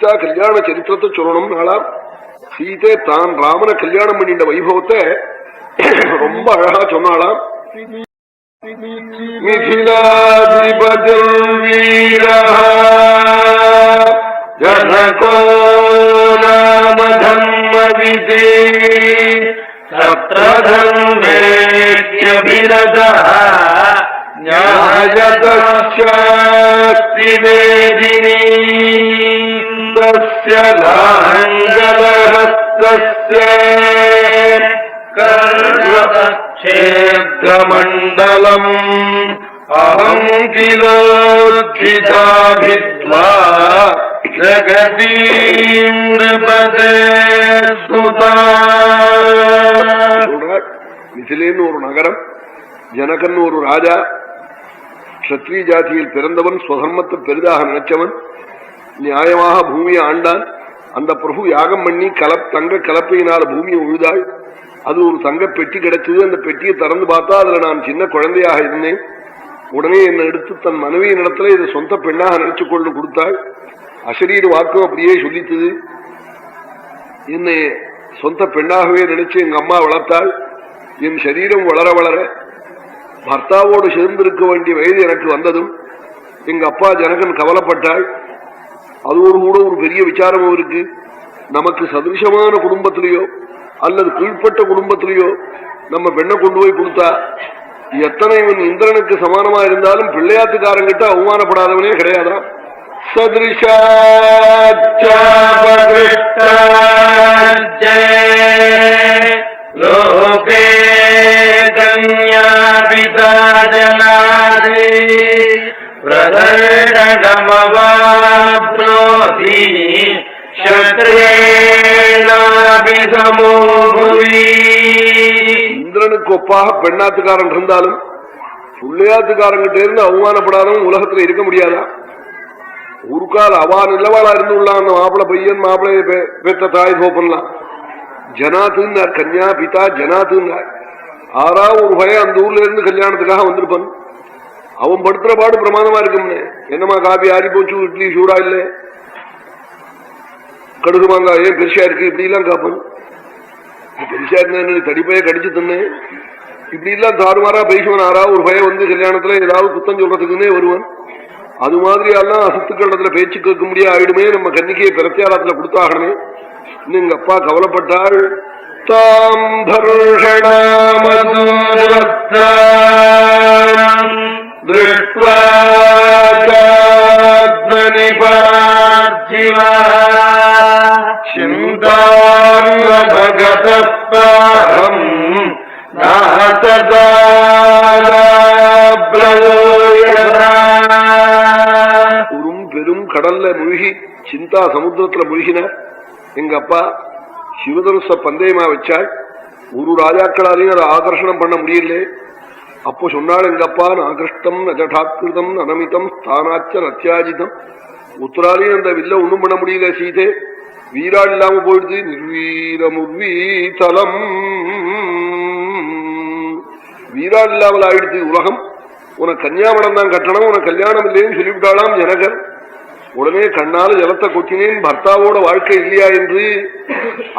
சீதா கல்யாண சரித்திரத்தை சொல்லணும் நாளா. சீதை தான் ராமனை கல்யாணம் பண்ணிட்ட வைபவத்தை ரொம்ப அழகா சொன்னாளாம். மிதிலாதிபதில் வீரா ஜனகோ நாம தர்மவிதே சத்ரதர்மேத்யபிரதः ஞாயதஸ்யாஸ்தி வேதினீ தஸ்ய லாங்கலஹஸ்தஸ்ய கர்ணதக்ஷேத்ரமண்டலம் அஹம் கிலோத்கிதா வித்வா ஜகதீம் நிருபதே சுதா. மிதிலேன்னு ஒரு நகரம், ஜனகன் ஒரு ராஜா, க்ஷத்ரிய ஜாதியில் பிறந்தவன், ஸ்வதர்மத்தை பெரிதாக நினைச்சவன், நியாயமாக பூமியை ஆண்டான். அந்த பிரபு யாகம் பண்ணி தங்க கலப்பையினால பூமியை உழுதாள். அது ஒரு தங்க பெட்டி கிடைச்சது. அந்த பெட்டியை திறந்து பார்த்தா அதுல நான் சின்ன குழந்தையாக இருந்தேன். உடனே என்னை எடுத்து தன் மனைவியின் இடத்துல இதை சொந்த பெண்ணாக நினைச்சு கொண்டு கொடுத்தாள். அசரீர வாக்கும் அப்படியே சொல்லித்தது. என்னை சொந்த பெண்ணாகவே நினைச்சு எங்க அம்மா வளர்த்தாள். என் சரீரம் வளர வளர பர்த்தாவோடு சேர்ந்திருக்க வேண்டிய வயது எனக்கு வந்ததும் எங்க அப்பா ஜனகன் கவலைப்பட்டாள். அது கூட ஒரு பெரிய விசாரமும் இருக்கு. நமக்கு சதிருஷமான குடும்பத்திலேயோ அல்லது கீழ்பட்ட குடும்பத்திலேயோ நம்ம பெண்ணை கொண்டு போய் கொடுத்தா எத்தனை இவன் இந்திரனுக்கு சமானமா இருந்தாலும் பிள்ளையாத்துக்காரங்கிட்ட அவமானப்படாதவனே கிடையாதான். லோகே கன்யாபிதா ஜனாதே பிரதர்ஷனமவாப்னோதி க்ஷத்ரேணாபிசமோ புவி. இந்திரனுக்கு ஒப்பாக பெண்ணாத்துக்காரன் இருந்தாலும் பிள்ளையாத்துக்காரங்கிட்ட இருந்து அவமானப்படாதவன் உலகத்துல இருக்க முடியாதா? ஒரு கால அவா நிலவாளா இருந்து உள்ளான். அந்த மாப்பிள பையன் மாப்பிளைய பெற்ற தாய் போப்பன்லாம் ஜனாத்துன்னார். கன்யா பிதா ஜனாத்துன்னார். ஆறா ஒரு பையன் அந்த ஊர்ல இருந்து கல்யாணத்துக்காக வந்திருப்பான். அவன் படுத்துற பாடு பிரமாதமா இருக்கும்னு. என்னமா காபி ஆறி போச்சு, இட்லி சூடா இல்ல, கடுகு மாங்காய் ஏன் பெருசா இருக்கு, இப்படி எல்லாம் காப்பன். பெருசா இருந்தேன் தடிப்பைய கடிச்சு தந்தேன். இப்படி எல்லாம் தாறுமாறா பேசுவன். ஆறா ஒரு பையன் வந்து கல்யாணத்துல ஏதாவது குத்தம் சொல்றதுக்குன்னே வருவான். அது மாதிரி எல்லாம் அசத்துக்களத்துல பேச்சு கேட்க முடியாது ஆயிடுமே. நம்ம கன்னிக்கையை பிரத்தியாரத்துல கொடுத்தாகணுமே. இன்னும் எங்க அப்பா கவலைப்பட்டாள். தாம் தர்ஷணாமதுரத்தாம் திருஷ்ட்வா சாத்மனிபார்ஜிவா சிந்தாங்க பகதப்பாரம் பெரும் கடல்ல முழுகி சிந்தா சமுத்திரத்துல முழுகினார். எங்க அப்பா சிவதனுஷ பந்தயமா வச்சாள். ஒரு ராஜாக்களாலையும் அதை ஆகர்ஷணம் பண்ண முடியல. அப்போ சொன்னாள் எங்க அப்பா, நாகிருஷ்டம் நஜடாக்கிருதம் அனமிதம் ஸ்தானாச்ச நத்தியாஜிதம். உத்தராலையும் அந்த வில்ல ஒண்ணும் பண்ண முடியல. சீதே வீராள் இல்லாம போயிடுது. நிர்வீரமுர்வீதலம் வீராள் இல்லாமல் ஆயிடுது உலகம். உனக்கு கன்னியாமடம் தான் கட்டணம், உனக்கு கல்யாணம் இல்லைன்னு சொல்லிவிட்டாளாம் ஜனகர். உடனே கண்ணால ஜலத்தை கொட்டினேன், பர்த்தாவோட வாழ்க்கை இல்லையா என்று.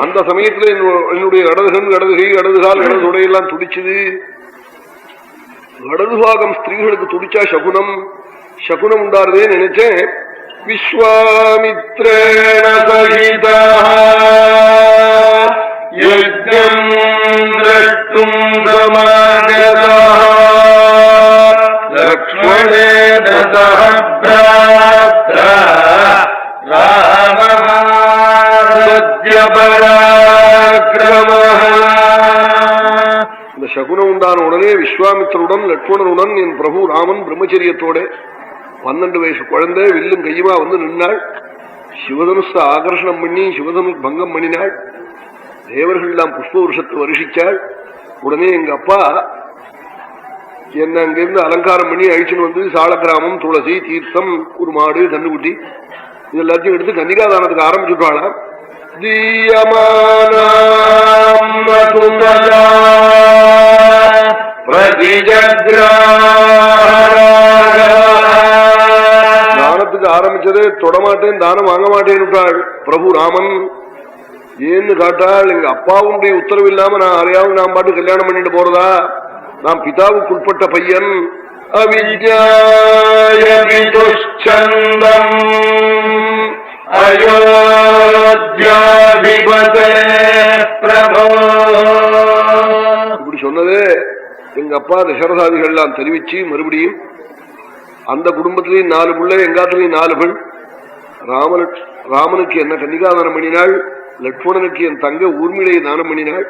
அந்த சமயத்துல என்னுடைய இடதுகன் இடதுகை இடதுகால் இடதுடையெல்லாம் துடிச்சுது. இடதுபாகம் ஸ்திரீகளுக்கு துடிச்சா சகுனம், சகுனம் உண்டாருதே நினைச்சேன். விஸ்வாமித்ரேண சகிதா யஜ்ஞம் த்ரஷ்டும் சமாகதா லக்ஷ்மணேன சஹ ப்ராத்ரா ராமः சத்ய பராக்கிரமः. இந்த சகுனம் உண்டான உடனே விஸ்வாமித்திரருடன் லட்சுமணனுடன் என் பிரபு ராமன் பிரம்மச்சரியத்தோட 12 வயசு குழந்தை வில்லும் கையுமா வந்து நின்னாள். சிவதனுஷ ஆகர்ஷணம் பண்ணி சிவதனு பங்கம் பண்ணினாள். தேவர்கள் எல்லாம் புஷ்ப வருஷத்தை வருஷிச்சாள். உடனே எங்க அப்பா என்ன அங்கிருந்து அலங்காரம் பண்ணி அழிச்சுன்னு வந்து சால கிராமம், துளசி, தீர்த்தம், ஒரு மாடு, கண்ணுக்குட்டி இது எல்லாத்தையும் எடுத்து கன்னிகாதானத்துக்கு ஆரம்பிச்சுட்டாளா. தானத்துக்கு ஆரம்பிச்ச காமிச்சதே தொடமாட்டேன் தானம் வாங்க மாட்டேன்னுட்டாள் பிரபு ராமன். ஏன்னு காட்டாள், எங்க அப்பாவுடைய உத்தரவு இல்லாம நான் யாரையாவது நான் பாட்டு கல்யாணம் பண்ணிட்டு போறதா? நான் பிதாவுக்கு உட்பட்ட பையன். அவித்யாயவிதுஷ்சந்தம் அயோத்யாதிபதே பிரபோ. இப்படி சொன்னதே எங்க அப்பா தசரதாதிகள்லாம் தெரிவிச்சு மறுபடியும் அந்த குடும்பத்திலையும் 4 பிள்ளை, எங்காத்திலையும் 4 பெண். ராமனுக்கு என்ன கன்னிகாதானம் பண்ணினாள், லட்சுமணனுக்கு என் தங்க ஊர்மிளையை தானம் பண்ணினாள்.